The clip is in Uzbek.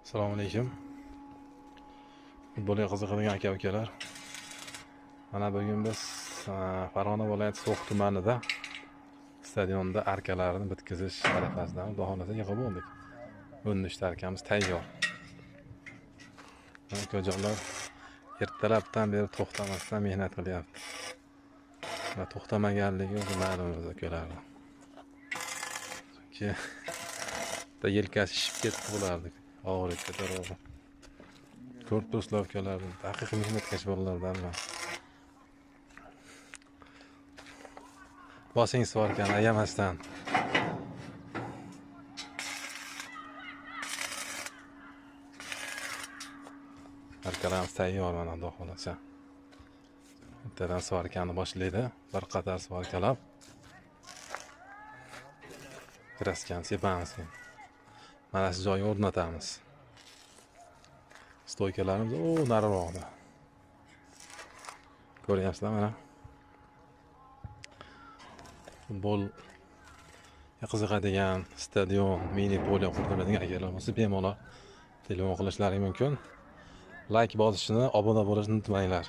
Assalomu alaykum. Futbolga qiziqadigan aka-ukalar. Mana bugun biz Farg'ona viloyati So'x tumanida stadionda arkalarini bitkizish arafasida Xudo xolasa yig'ib oldik. 13 arkamiz tayyor. Akajonlar ertalabdan beri to'xtamasdan mehnat qilyapti. Va to'xtamaganligi o'zi ma'lum akalarga. Chunki yelkasi shishib ketdi bularni. Og'riq ko'taradi. Korpuslar ukalar haqiqiy mehnatkash bolalardan. Bosing svarkan ayamasdan. Arkalarimiz tayyor mana Xudo xolasa. Bittadan svarkani boshlaydi. Bir qator svarkalab kraskan sepamiz. Mana shu joyga o'rnatamiz. Stoykalarimiz nariroqda. Ko'ryapsizlar mana. Futbol qiziqadigan stadion, mini polya qurdiradigan akalar bo'lsa bemalol telefon qilishlari mumkin. Like bosishni, obuna bo'lishni unutmanglar.